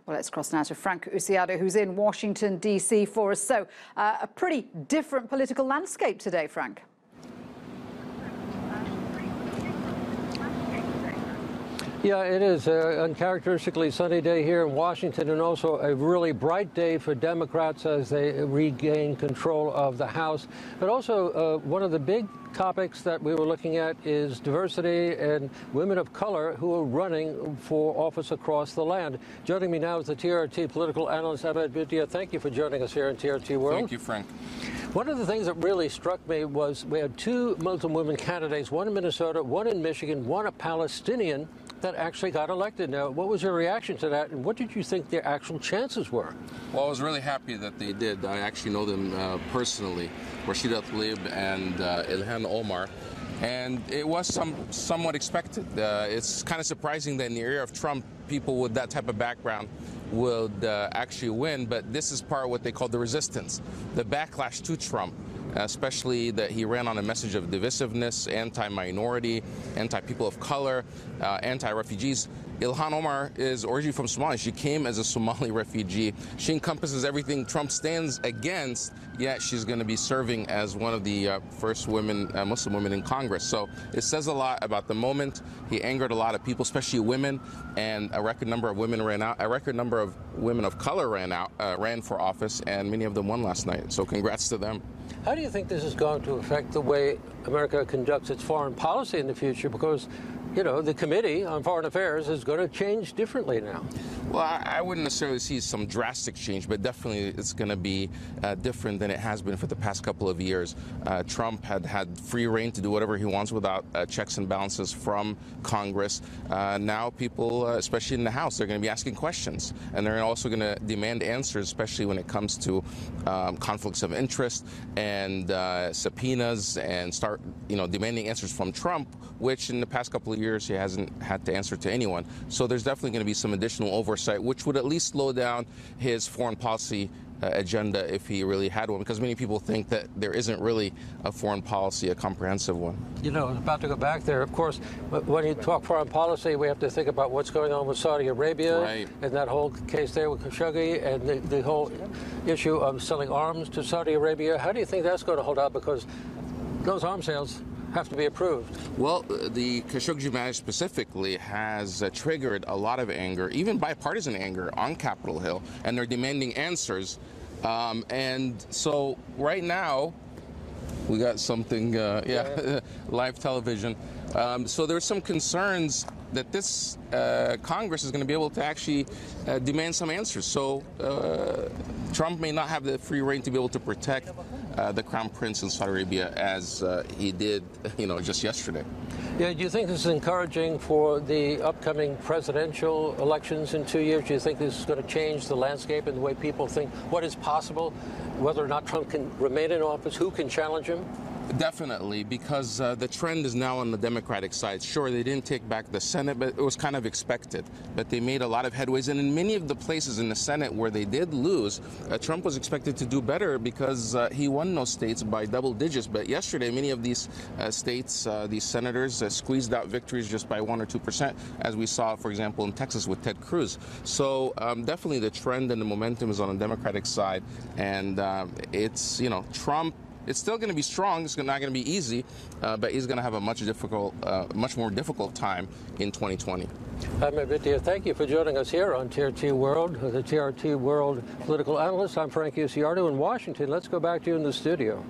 Well, let's cross now to Frank Usiado, who's in Washington, D.C. for us. So, a pretty different political landscape today, Frank. Yeah, it is an uncharacteristically sunny day here in Washington, and also a really bright day for Democrats as they regain control of the House. But also, one of the big topics that we were looking at is diversity and women of color who are running for office across the land. Joining me now is the TRT political analyst, Ahmed. Bedier. Thank you for joining us here in TRT World. Thank you, Frank. One of the things that really struck me was we had two Muslim women candidates, one in Minnesota, one in Michigan, one a Palestinian, that actually got elected. Now, what was your reaction to that, and what did you think their actual chances were? Well, I was really happy that they did. I actually know them personally, Rashida Tlaib and Ilhan Omar, and it was somewhat expected. It's kind of surprising that in the era of Trump, people with that type of background would actually win, but this is part of what they call the resistance, the backlash to Trump. Especially that he ran on a message of divisiveness, anti-minority, anti-people of color, anti-refugees. Ilhan Omar is originally from Somalia. She came as a Somali refugee. She encompasses everything Trump stands against, yet she's going to be serving as one of the first women, Muslim women in Congress. So it says a lot about the moment. He angered a lot of people, especially women, and a record number of women ran out. A record number of women of color ran for office, and many of them won last night. So congrats to them. How do you think this is going to affect the way America conducts its foreign policy in the future? Because, you know, the Committee on Foreign Affairs is going to change differently now. Well, I wouldn't necessarily see some drastic change, but definitely it's going to be different than it has been for the past couple of years. Trump had free reign to do whatever he wants without checks and balances from Congress. Now people, especially in the House, they're going to be asking questions, and they're also going to demand answers, especially when it comes to conflicts of interest and subpoenas, and start, demanding answers from Trump, which in the past couple of years he hasn't had to answer to anyone. So there's definitely going to be some additional oversight, which would at least slow down his foreign policy agenda if he really had one, because many people think that there isn't really a foreign policy, a comprehensive one. You know, I was about to go back there. Of course, when you talk foreign policy, we have to think about what's going on with Saudi Arabia, right, and that whole case there with Khashoggi, and the whole issue of selling arms to Saudi Arabia. How do you think that's going to hold up? Because those arms sales have to be approved. Well, the Khashoggi matter specifically has triggered a lot of anger, even bipartisan anger, on Capitol Hill, and they're demanding answers. And so right now, we got something, live television. So there's some concerns that this Congress is going to be able to actually demand some answers. So Trump may not have the free reign to be able to protect the Crown Prince in Saudi Arabia as he did, just yesterday. Yeah, do you think this is encouraging for the upcoming presidential elections in 2 years? Do you think this is going to change the landscape and the way people think what is possible, whether or not Trump can remain in office, who can challenge him? Definitely, because the trend is now on the Democratic side. Sure, they didn't take back the Senate, but it was kind of expected. But they made a lot of headways, and in many of the places in the Senate where they did lose, Trump was expected to do better because he won those states by double digits. But yesterday, many of these states, these senators, squeezed out victories just by 1 or 2%, as we saw, for example, in Texas with Ted Cruz. So definitely the trend and the momentum is on the Democratic side, and it's, Trump. It's still going to be strong. It's not going to be easy, but he's going to have a much more difficult time in 2020. Ahmed Bedier, thank you for joining us here on TRT World, the TRT World political analyst. I'm Frank Usiado in Washington. Let's go back to you in the studio.